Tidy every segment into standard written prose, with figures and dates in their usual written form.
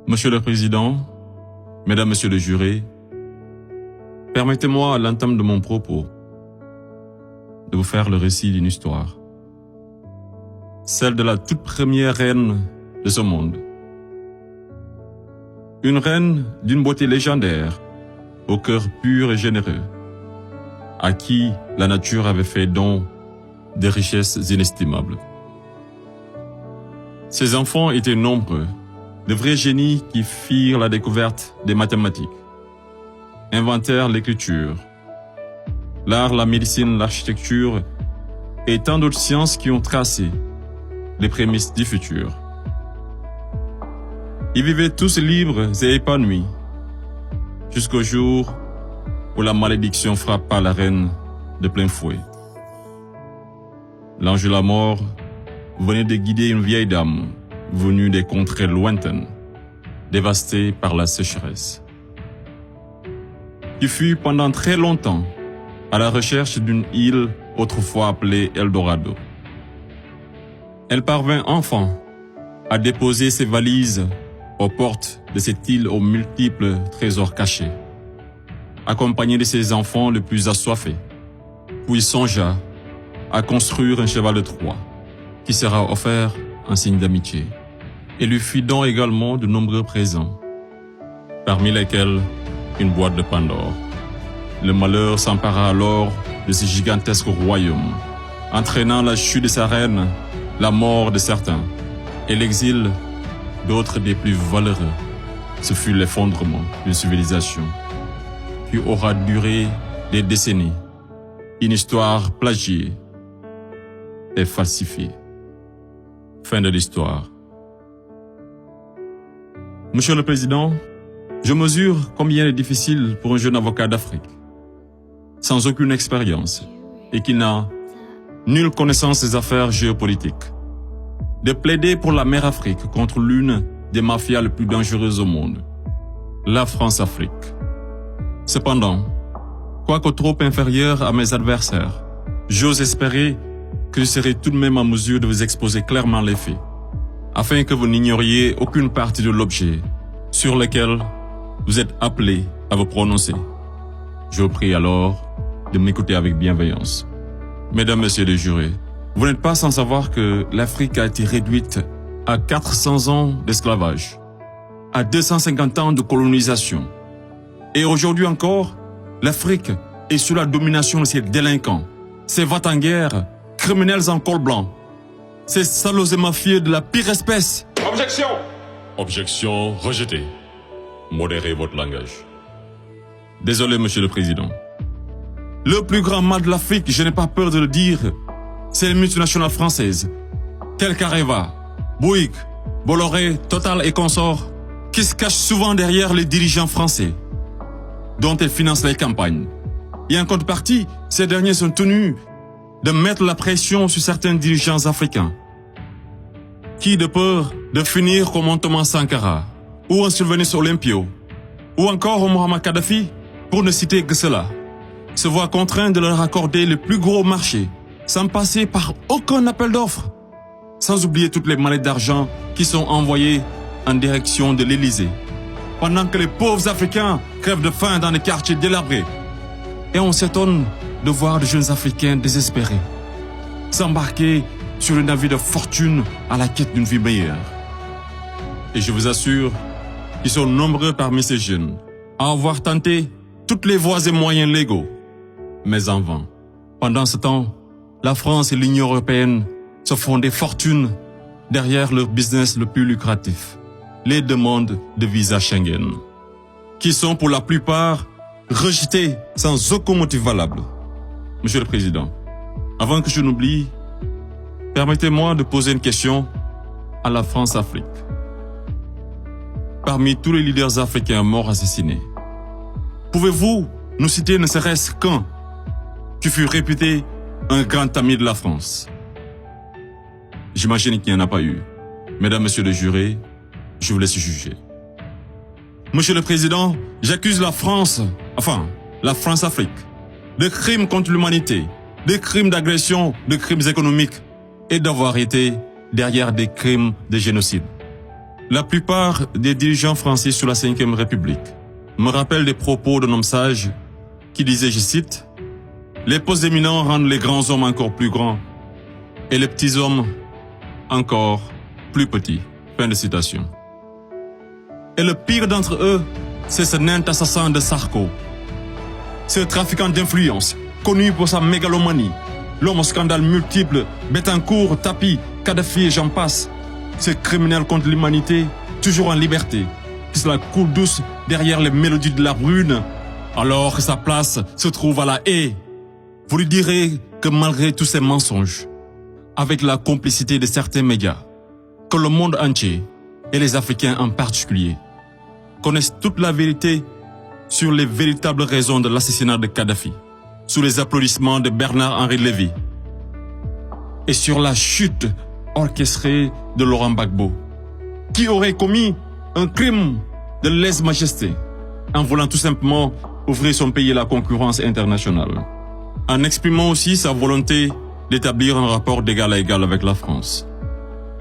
Monsieur le Président, Mesdames, Messieurs les jurés, permettez-moi à l'entame de mon propos de vous faire le récit d'une histoire, celle de la toute première reine de ce monde. Une reine d'une beauté légendaire, au cœur pur et généreux, à qui la nature avait fait don de richesses inestimables. Ses enfants étaient nombreux, de vrais génies qui firent la découverte des mathématiques, inventèrent l'écriture, l'art, la médecine, l'architecture et tant d'autres sciences qui ont tracé les prémices du futur. Ils vivaient tous libres et épanouis, jusqu'au jour où la malédiction frappa la reine de plein fouet. L'ange de la mort venait de guider une vieille dame venue des contrées lointaines, dévastée par la sécheresse, qui fut pendant très longtemps à la recherche d'une île autrefois appelée Eldorado. Elle parvint enfin à déposer ses valises aux portes de cette île aux multiples trésors cachés, accompagnée de ses enfants les plus assoiffés, puis songea à construire un cheval de Troie qui sera offert en signe d'amitié, et lui fit don également de nombreux présents, parmi lesquels une boîte de Pandore. Le malheur s'empara alors de ce gigantesque royaume, entraînant la chute de sa reine, la mort de certains, et l'exil d'autres des plus valeureux. Ce fut l'effondrement d'une civilisation qui aura duré des décennies, une histoire plagiée et falsifiée. Fin de l'histoire. Monsieur le Président, je mesure combien il est difficile pour un jeune avocat d'Afrique, sans aucune expérience et qui n'a nulle connaissance des affaires géopolitiques, de plaider pour la mère Afrique contre l'une des mafias les plus dangereuses au monde, la France-Afrique. Cependant, quoique trop inférieur à mes adversaires, j'ose espérer que je serai tout de même en mesure de vous exposer clairement les faits, afin que vous n'ignoriez aucune partie de l'objet sur lequel vous êtes appelés à vous prononcer. Je vous prie alors de m'écouter avec bienveillance. Mesdames, Messieurs les jurés, vous n'êtes pas sans savoir que l'Afrique a été réduite à 400 ans d'esclavage, à 250 ans de colonisation. Et aujourd'hui encore, l'Afrique est sous la domination de ces délinquants, ces va-t-en-guerre, criminels en col blanc, ces salauds et mafieux de la pire espèce. Objection! Objection rejetée. Modérez votre langage. Désolé, Monsieur le Président. Le plus grand mal de l'Afrique, je n'ai pas peur de le dire, c'est les multinationales françaises, telles qu'Areva, Bouygues, Bolloré, Total et consorts, qui se cachent souvent derrière les dirigeants français, dont elles financent les campagnes. Et en contrepartie, ces derniers sont tenus de mettre la pression sur certains dirigeants africains, qui, de peur de finir comme un Thomas Sankara, ou un Sylvanus Olympio, ou encore un Muammar Kadhafi, pour ne citer que cela, se voient contraints de leur accorder le plus gros marché, sans passer par aucun appel d'offres, sans oublier toutes les mallettes d'argent qui sont envoyées en direction de l'Élysée, pendant que les pauvres Africains crèvent de faim dans les quartiers délabrés. Et on s'étonne de voir de jeunes Africains désespérés s'embarquer sur une navire de fortune à la quête d'une vie meilleure. Et je vous assure qu'ils sont nombreux parmi ces jeunes à avoir tenté toutes les voies et moyens légaux, mais en vain. Pendant ce temps, la France et l'Union européenne se font des fortunes derrière leur business le plus lucratif, les demandes de visa Schengen, qui sont pour la plupart rejetées sans aucun motif valable. Monsieur le Président, avant que je n'oublie, permettez-moi de poser une question à la France-Afrique. Parmi tous les leaders africains morts assassinés, pouvez-vous nous citer ne serait-ce qu'un qui fut réputé un grand ami de la France? J'imagine qu'il n'y en a pas eu. Mesdames, Messieurs les jurés, je vous laisse juger. Monsieur le Président, j'accuse la France-Afrique, de crimes contre l'humanité, de crimes d'agression, de crimes économiques et d'avoir été derrière des crimes de génocide. La plupart des dirigeants français sous la Ve République me rappellent des propos d'un homme sage qui disait, je cite, « Les postes éminents rendent les grands hommes encore plus grands et les petits hommes encore plus petits. » Fin de citation. Et le pire d'entre eux, c'est ce nain assassin de Sarko. Ce trafiquant d'influence, connu pour sa mégalomanie, l'homme aux scandales multiples, Bettencourt, Tapi, Kadhafi et j'en passe. Ce criminel contre l'humanité, toujours en liberté, qui se la coule douce derrière les mélodies de la brune, alors que sa place se trouve à la haie. Vous lui direz que malgré tous ces mensonges, avec la complicité de certains médias, que le monde entier, et les Africains en particulier, connaissent toute la vérité sur les véritables raisons de l'assassinat de Kadhafi, sous les applaudissements de Bernard-Henri Lévy, et sur la chute orchestrée de Laurent Gbagbo, qui aurait commis un crime de lèse-majesté en voulant tout simplement ouvrir son pays à la concurrence internationale, en exprimant aussi sa volonté d'établir un rapport d'égal à égal avec la France,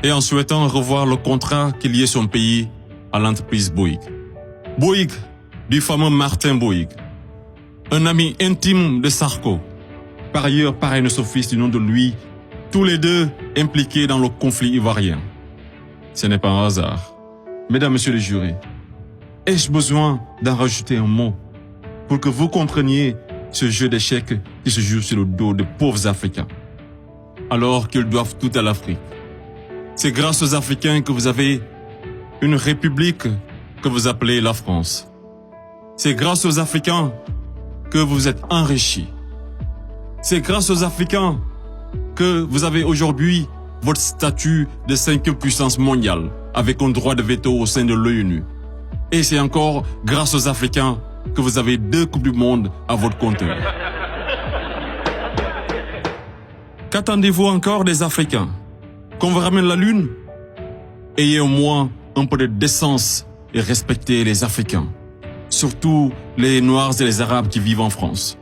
et en souhaitant revoir le contrat qui liait son pays à l'entreprise Bouygues. Bouygues, du fameux Martin Bouygues, un ami intime de Sarko, par ailleurs parrain son fils du nom de lui, tous les deux impliqués dans le conflit ivoirien. Ce n'est pas un hasard. Mesdames, Messieurs les jurés, ai-je besoin d'en rajouter un mot pour que vous compreniez ce jeu d'échecs qui se joue sur le dos de pauvres Africains, alors qu'ils doivent tout à l'Afrique? C'est grâce aux Africains que vous avez une république que vous appelez la France. C'est grâce aux Africains que vous êtes enrichis. C'est grâce aux Africains que vous avez aujourd'hui votre statut de 5e puissance mondiale avec un droit de veto au sein de l'ONU. Et c'est encore grâce aux Africains que vous avez 2 Coupes du Monde à votre compteur. Qu'attendez-vous encore des Africains? Qu'on vous ramène la Lune? Ayez au moins un peu de décence et respectez les Africains, surtout les Noirs et les Arabes qui vivent en France.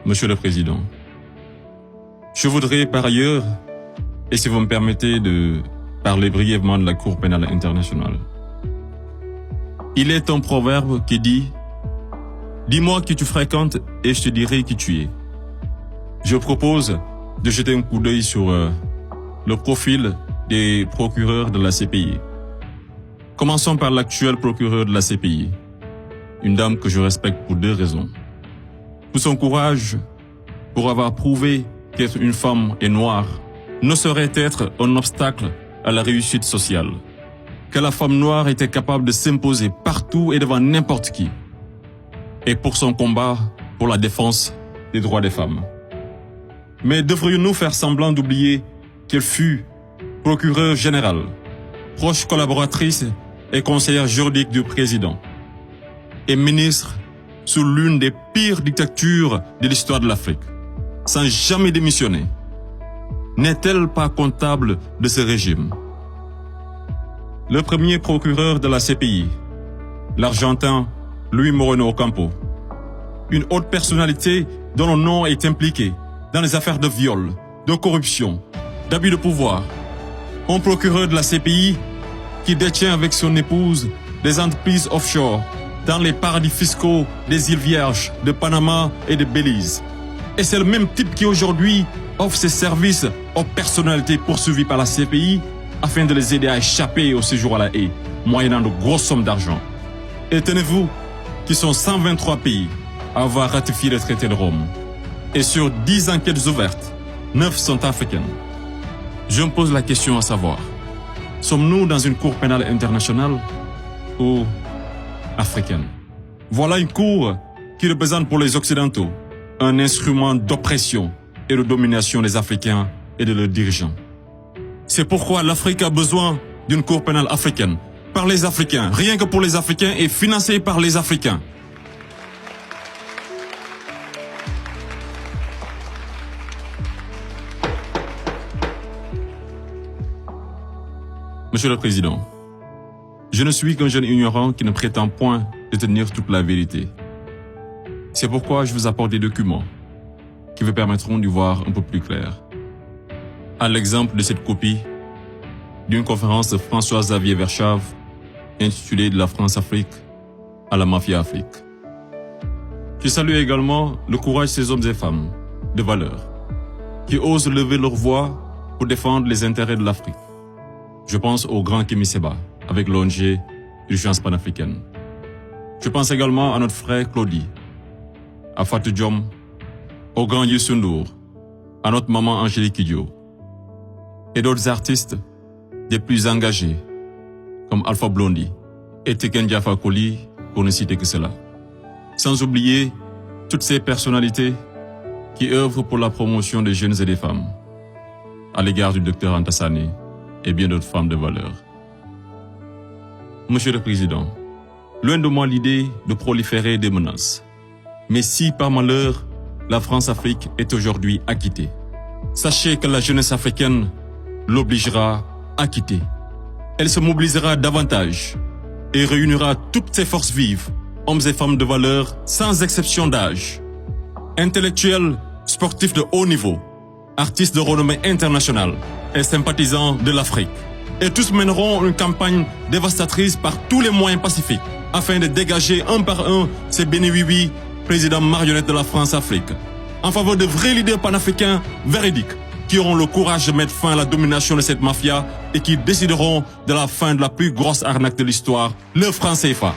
Monsieur le Président, je voudrais par ailleurs, et si vous me permettez de parler brièvement de la Cour pénale internationale. Il est un proverbe qui dit « Dis-moi qui tu fréquentes et je te dirai qui tu es ». Je propose de jeter un coup d'œil sur le profil des procureurs de la CPI. Commençons par l'actuel procureur de la CPI, une dame que je respecte pour 2 raisons. Pour son courage, pour avoir prouvé qu'être une femme et noire ne saurait être un obstacle à la réussite sociale, que la femme noire était capable de s'imposer partout et devant n'importe qui, et pour son combat pour la défense des droits des femmes. Mais devrions-nous faire semblant d'oublier qu'elle fut procureure générale, proche collaboratrice et conseillère juridique du président, et ministre sous l'une des pires dictatures de l'histoire de l'Afrique, sans jamais démissionner? N'est-elle pas comptable de ce régime? Le premier procureur de la CPI, l'Argentin Luis Moreno Ocampo, une haute personnalité dont le nom est impliqué dans les affaires de viol, de corruption, d'abus de pouvoir. Un procureur de la CPI qui détient avec son épouse des entreprises offshore dans les paradis fiscaux des îles Vierges, de Panama et de Belize. Et c'est le même type qui aujourd'hui offre ses services aux personnalités poursuivies par la CPI afin de les aider à échapper au séjour à la haie, moyennant de grosses sommes d'argent. Et tenez-vous, qui sont 123 pays à avoir ratifié le traité de Rome. Et sur 10 enquêtes ouvertes, 9 sont africaines. Je me pose la question à savoir, sommes-nous dans une cour pénale internationale ou africaine? Voilà une cour qui représente pour les Occidentaux un instrument d'oppression et de domination des Africains et de leurs dirigeants. C'est pourquoi l'Afrique a besoin d'une cour pénale africaine, par les Africains, rien que pour les Africains et financée par les Africains. Monsieur le Président, je ne suis qu'un jeune ignorant qui ne prétend point détenir toute la vérité. C'est pourquoi je vous apporte des documents qui vous permettront d'y voir un peu plus clair. À l'exemple de cette copie d'une conférence de François-Xavier Verschave intitulée « De la France-Afrique à la mafia-Afrique ». Je salue également le courage de ces hommes et femmes de valeur qui osent lever leur voix pour défendre les intérêts de l'Afrique. Je pense au grand Kémy Séba avec l'ONG Urgence panafricaine. Je pense également à notre frère Claudie, à Fatou Diom, au grand Youssou N'Dour, à notre maman Angélique Kidjo et d'autres artistes des plus engagés comme Alpha Blondy et Tiken Jah Fakoly pour ne citer que cela. Sans oublier toutes ces personnalités qui œuvrent pour la promotion des jeunes et des femmes à l'égard du docteur Anta Sané et bien d'autres femmes de valeur. Monsieur le Président, loin de moi l'idée de proliférer des menaces. Mais si par malheur, la France-Afrique est aujourd'hui acquittée, sachez que la jeunesse africaine l'obligera à quitter. Elle se mobilisera davantage et réunira toutes ses forces vives, hommes et femmes de valeur, sans exception d'âge. Intellectuels, sportifs de haut niveau, artistes de renommée internationale et sympathisants de l'Afrique. Et tous mèneront une campagne dévastatrice par tous les moyens pacifiques afin de dégager un par un ces bénéwiwi, présidents marionnettes de la France-Afrique, en faveur de vrais leaders panafricains véridiques qui auront le courage de mettre fin à la domination de cette mafia et qui décideront de la fin de la plus grosse arnaque de l'histoire, le franc CFA.